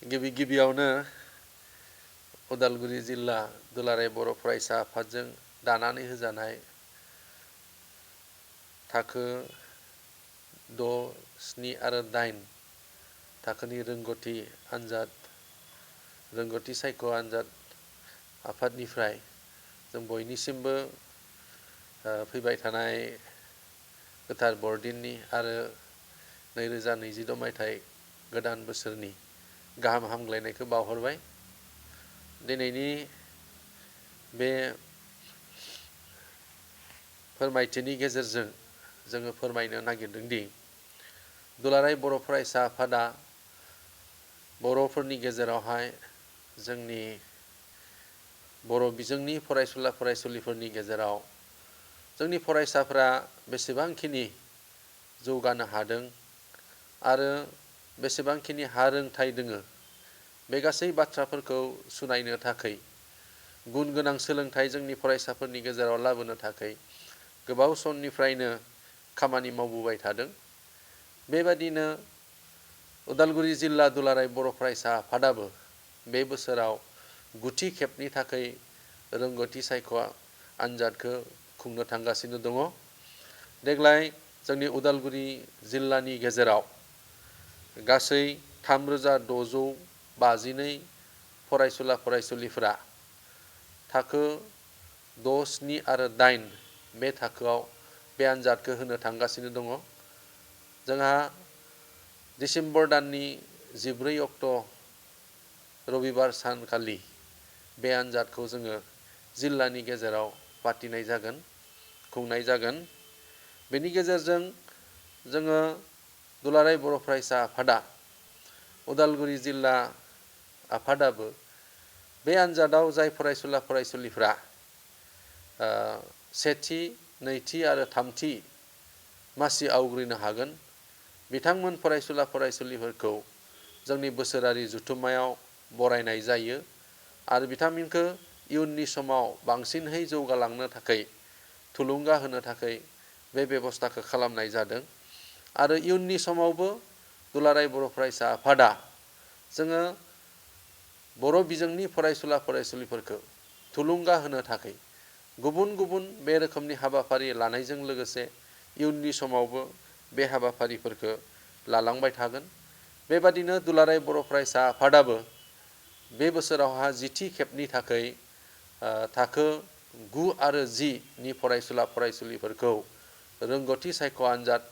गिबियावनो उदालगुरि जिल्ला दुलाराय बर' फरायसा आफादजों दानानै होजानाय थाखो 6, 7 आरो 8 थाखोनि रोंगौथि सायख' आनजाद आफादनिफ्राय जों बयनिसिमबो फैबाय थानाय गोथार बरदिननि आरो 2026 मायथाइ गोदान बोसोरनि गाहाम हामग्लायनायखौ बावहरबाय। दिनैनि बे फोरमायथिनि गेजेरजों जोङो फोरमायनो नागिरदों दि दुलाराय बर' फरायसा आफादा बर'फोरनि गेजेरावहाय जोंनि बर' बिजोंनि फरायसुला फरायसुलिफोरनि गेजेराव जोंनि फरायसाफोरा बेसेबांखिनि जौगानो हादों आरो बेसेबांखिनि हारोंथाय दोङो बे गासै बाथ्राफोरखौ सुनायनो थाखाय गुन गोनां सोलोंथाइ जोंनि फरायसाफोरनि गेजेराव लाबोनो थाखाय गोबाव समनिफ्रायनो खामानि मावबोबाय थादों। बेबादिनो उदालगुरि जिल्ला दुलाराय बर' फरायसा आफादाबो बे बोसोराव गुथि खेबनि थाखाय रोंगौथि सायख' आनजादखौ खुंनो थांगासिनो दङ। देग्लाय जोंनि उदालगुरि जिल्लानि गेजेराव गासै 3652 फरायसुला फरायसुलिफोरा थाखो 6, 7 आरो 8 बे थाखोआव बे आनजादखौ होनो थांगासिनो दङ। जोंहा डिसेम्बर दाननि 14 अक्ट' रबिबार सानखालि बे आनजादखौ जोङो जिल्लानि गेजेराव खुंनाय जागोन। बेनि गेजेरजों जोङो दुलाराय बर' फरायसा आफादा उदालगुरि जिल्ला आफादाबो बे आनजादाव जाय फरायसुला फरायसुलिफ्रा सेथि, नैथि आरो थामथि मासि आवग्रिनो हागोन बिथांमोन फरायसुला फरायसुलिफोरखौ जोंनि बोसोरारि जथुम्मायाव बरायनाय जायो आरो बिथांमोनखौ इयुननि समाव बांसिनहै जौगालांनो थाखाय थुलुंगा होनो थाखाय बे बेबस्थाखौ खालामनाय जादों। आरो इयुननि समावबो दुलाराय बर' फरायसा आफादा जोङो बर' बिजोंनि फरायसुला फरायसुलिफोरखौ थुलुंगा होनो थाखाय गुबुन गुबुन बे रोखोमनि हाबाफारि लानायजों लोगोसे इयुननि समावबो बे हाबाफारिफोरखौ लालांबाय थागोन। बेबादिनो दुलाराय बर' फरायसा आफादाबो बे बोसोरावहा 10थि खेबनि थाखाय थाखो 9 आरो 10 नि फरायसुला फरायसुलिफोरखौ रोंगौथि सायख' आनजाद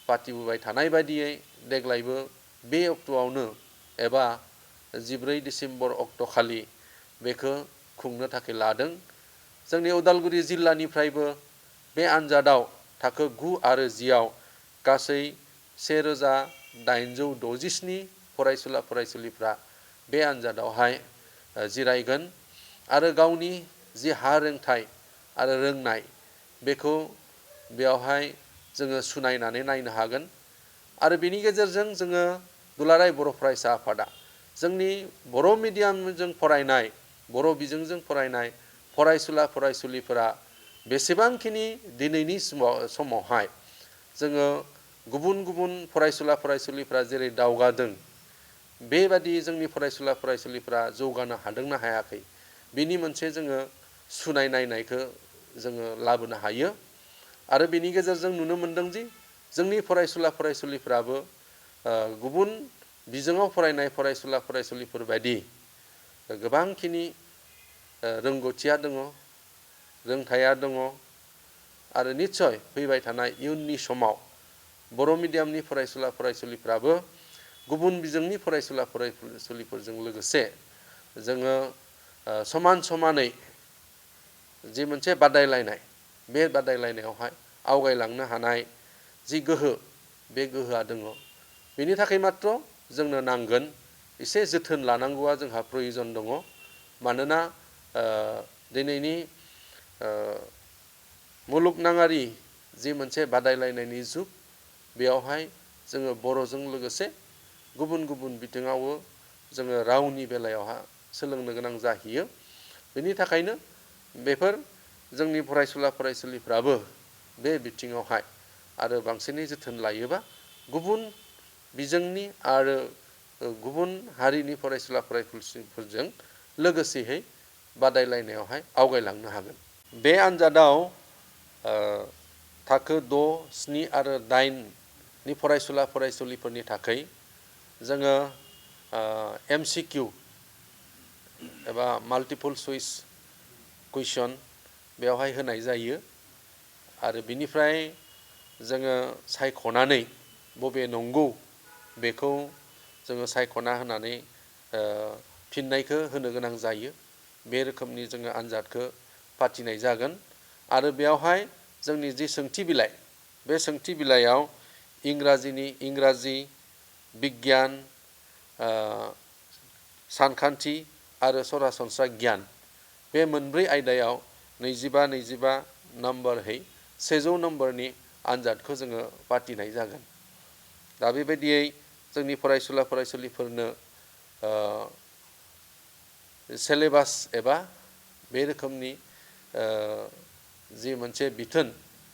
पातिबोबाय थानाय बायदियै देग्लायबो बे अक्ट'आवनो एबा 14 डिसेम्बर अक्ट'खालि बेखौ खुंनो थाखाय लादों। जोंनि उदालगुरि जिल्लानिफ्रायबो बे आनजादाव थाखो 9 आरो 10 आव गासै 1867 फरायसुला फरायसुलिफ्रा बे आनजादावहाय जिरायगोन आरो गावनि जि हारोंथाय आरो रोंनाय बेखौ बेयावहाय जोङो सुनायनानै नायनो हागोन। आरो बेनि गेजेरजों जोङो दुलाराय बर' फरायसा आफादा जोंनि बर' मिडियामजों फरायनाय बर' बिजोंजों फरायनाय फरायसुला फरायसुलिफोरा बेसेबांखिनि दिनैनि समावहाय जोङो गुबुन गुबुन फरायसुला फरायसुलिफ्रा जेरै दावगादों बेबादि जोंनि फरायसुला फरायसुलिफ्रा जौगानो हादोंना हायाखै बिनि मोनसे जोङो सुनाय नायनायखौ जोङो लाबोनो हायो। आरो बेनि गेजेरजों नुनो मोनदों दि जोंनि फरायसुला फरायसुलिफ्राबो गुबुन बिजोङाव फरायनाय फरायसुला फरायसुलिफोर बायदि गोबांखिनि रोंगौथिया दङ, रोंथाया दङ आरो निस्सय फैबाय थानाय इयुननि समाव बर' मिडियामनि फरायसुला फरायसुलिफ्राबो गुबुन बिजोंनि फरायसुला फरायसुलिफोरजों लोगोसे जोङो समान समानै जि मोनसे बादायलायनाय बे बादायलायनायावहाय आवगायलांनो हानाय जि गोहो बे गोहोआ दङ। बेनि थाखाय मात्र जोंनो नांगोन एसे जोथोन लानांगौआ जोंहा प्रयजन दङ। मानोना दिनैनि मुलुगनाङारि जि मोनसे बादायलायनायनि जुग बेयावहाय जोङो बर'जों लोगोसे गुबुन गुबुन बिथिङावबो जोङो रावनि बेलायावहा सोलोंनो गोनां जाहैयो। बेनि थाखायनो बेफोर जोंनि फरायसुला फरायसुलिफ्राबो बे बिथिङावहाय आरो बांसिनै जोथोन लायोबा गुबुन बिजोंनि आरो गुबुन हारिनि फरायसुला फरायसुलिफोरजों लोगोसेयै बादायलायनायावहाय आवगायलांनो हागोन। बे आनजादाव थाखो 6, 7 आरो 8नि फरायसुला फरायसुलिफोरनि थाखाय जोङो MCQ एबा माल्टिपल चइस कुइसन बेवहाय होनाय जायो आरो बिनिफ्राय जोङो सायख'नानै बबे नंगौ बेखौ जोङो सायख'ना होनानै फिननायखौ होनो गोनां जायो। बे रोखोमनि जोङो आनजादखौ फाथिनाय जागोन आरो बेयावहाय जोंनि जि सोंथि बिलाइ बे सोंथि बिलाइयाव इंराजि, बिगियान, सानखान्थि आरो सरासनस्रा गियान बे मोनब्रै आयदायाव 25 नम्बरहै 100 नम्बरनि आनजादखौ जोङो फाथिनाय जागोन। दा बेबायदियै जोंनि फरायसुला फरायसुलिफोरनो सिलेबास एबा बे रोखोमनि जि मोनसे बिथोन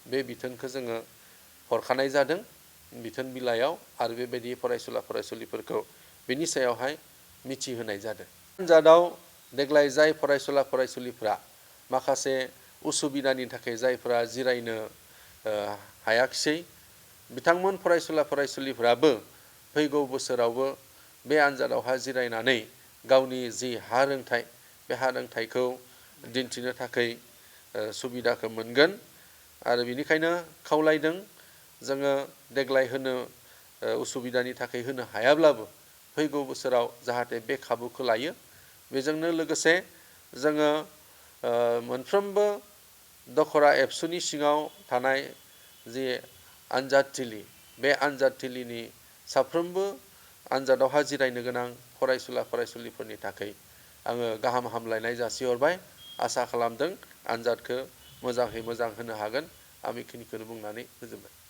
बे बिथोनखौ जोङो हरखानाय जादों बिथोन बिलाइयाव आरो बेबायदि फरायसुला फरायसुलिफोरखौ बिनि सायावहाय मिथिहोनाय जादों। आनजादाव देग्लाय जाय फरायसुला फरायसुलिफ्रा माखासे उसुबिदानि थाखाय जायफ्रा जिरायनो हायाखिसै बिथांमोन फरायसुला फरायसुलिफ्राबो फैगौ बोसोरावबो बे आनजादावहाय जिरायनानै गावनि जि हा रोंथाइ बे हा रोंथाइखौ दिन्थिनो थाखाय सुबिदाखौ मोनगोन आरो बेनिखायनो खावलायदों जोङो देग्लाय होनो उसुबिदानि थाखाय होनो हायाब्लाबो फैगौ बोसोराव जाहाथे बे खाबुखौ लायो। बेजोंनो लोगोसे जोङो मोनफ्रोमबो दखरा एबसुनि सिङाव थानाय जि आनजादथिलि बे आनजादथिलिनि साफ्रोमबो आनजादावहाय जिरायनो गोनां फरायसुला फरायसुलिफोरनि थाखाय आङो गाहाम हामलायनाय जासिहरबाय। आसा खालामदों आनजादखौ मोजाङै मोजां होनो हागोन। आं बेखिनिखौनो बुंनानै फोजोबबाय।